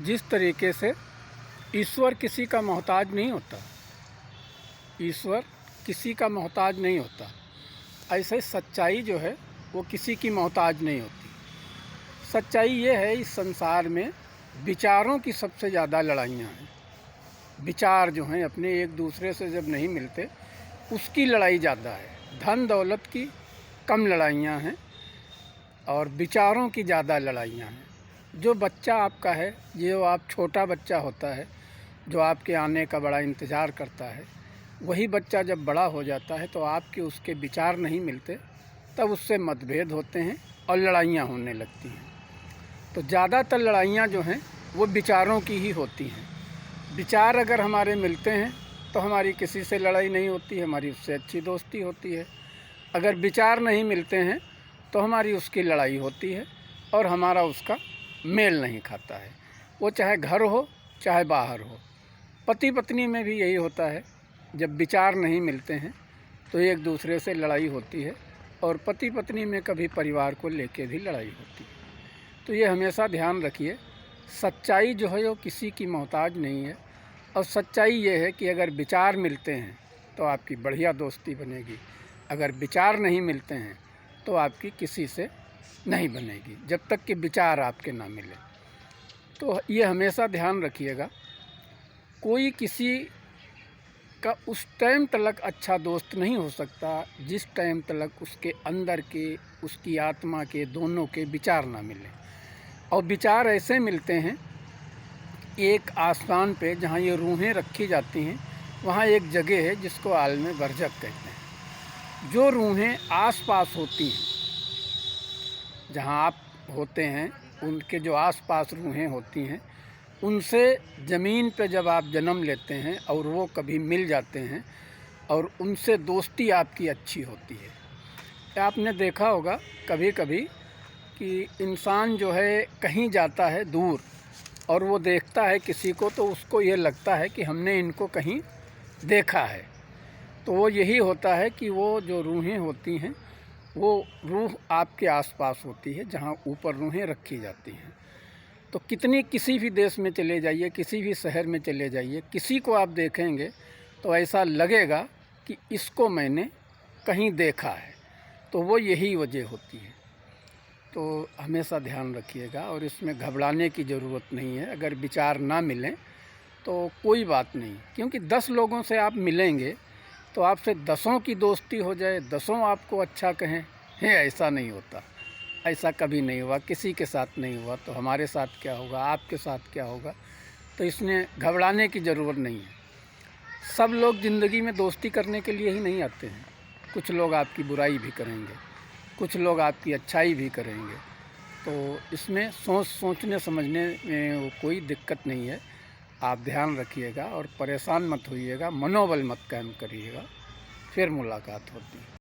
जिस तरीके से ईश्वर किसी का मोहताज नहीं होता, ईश्वर किसी का मोहताज नहीं होता, ऐसे सच्चाई जो है वो किसी की मोहताज नहीं होती। सच्चाई ये है, इस संसार में विचारों की सबसे ज़्यादा लड़ाइयाँ हैं। विचार जो हैं अपने एक दूसरे से जब नहीं मिलते, उसकी लड़ाई ज़्यादा है। धन दौलत की कम लड़ाइयाँ हैं और विचारों की ज़्यादा लड़ाइयाँ हैं। जो बच्चा आपका है, जो आप छोटा बच्चा होता है, जो आपके आने का बड़ा इंतज़ार करता है, वही बच्चा जब बड़ा हो जाता है तो आपके उसके विचार नहीं मिलते, तब उससे मतभेद होते हैं और लड़ाइयाँ होने लगती हैं। तो ज़्यादातर लड़ाइयाँ जो हैं वो विचारों की ही होती हैं। विचार अगर हमारे मिलते हैं तो हमारी किसी से लड़ाई नहीं होती, हमारी उससे अच्छी दोस्ती होती है। अगर विचार नहीं मिलते हैं तो हमारी उसकी लड़ाई होती है और हमारा उसका मेल नहीं खाता है। वो चाहे घर हो चाहे बाहर हो। पति पत्नी में भी यही होता है, जब विचार नहीं मिलते हैं तो एक दूसरे से लड़ाई होती है और पति पत्नी में कभी परिवार को लेके भी लड़ाई होती है। तो ये हमेशा ध्यान रखिए, सच्चाई जो है वो किसी की मोहताज नहीं है। और सच्चाई ये है कि अगर विचार मिलते हैं तो आपकी बढ़िया दोस्ती बनेगी, अगर विचार नहीं मिलते हैं तो आपकी किसी से नहीं बनेगी, जब तक कि विचार आपके ना मिले। तो ये हमेशा ध्यान रखिएगा, कोई किसी का उस टाइम तक अच्छा दोस्त नहीं हो सकता जिस टाइम तक उसके अंदर के, उसकी आत्मा के, दोनों के विचार ना मिले। और विचार ऐसे मिलते हैं, एक आस्थान पे जहाँ ये रूहें रखी जाती हैं, वहाँ एक जगह है जिसको आलम बरज़ख कहते हैं। जो रूहें आस-पास होती हैं, जहाँ आप होते हैं, उनके जो आस-पास रूहें होती हैं, उनसे ज़मीन पे जब आप जन्म लेते हैं और वो कभी मिल जाते हैं और उनसे दोस्ती आपकी अच्छी होती है। आपने देखा होगा कभी कभी कि इंसान जो है कहीं जाता है दूर और वो देखता है किसी को, तो उसको ये लगता है कि हमने इनको कहीं देखा है। तो वो यही होता है कि वो जो रूहें होती हैं, वो रूह आपके आसपास होती है जहाँ ऊपर रूहें रखी जाती हैं। तो कितनी किसी भी देश में चले जाइए, किसी भी शहर में चले जाइए, किसी को आप देखेंगे तो ऐसा लगेगा कि इसको मैंने कहीं देखा है। तो वो यही वजह होती है। तो हमेशा ध्यान रखिएगा और इसमें घबराने की ज़रूरत नहीं है। अगर विचार ना मिलें तो कोई बात नहीं, क्योंकि 10 लोगों से आप मिलेंगे तो आपसे 10ओं की दोस्ती हो जाए, 10ओं आपको अच्छा कहें, है ऐसा नहीं होता। ऐसा कभी नहीं हुआ, किसी के साथ नहीं हुआ। तो हमारे साथ क्या होगा, आपके साथ क्या होगा? तो इसमें घबराने की ज़रूरत नहीं है। सब लोग ज़िंदगी में दोस्ती करने के लिए ही नहीं आते हैं। कुछ लोग आपकी बुराई भी करेंगे, कुछ लोग आपकी अच्छाई भी करेंगे। तो इसमें सोचने समझने में कोई दिक्कत नहीं है। आप ध्यान रखिएगा और परेशान मत होइएगा, मनोबल मत कम करिएगा। फिर मुलाकात होती है।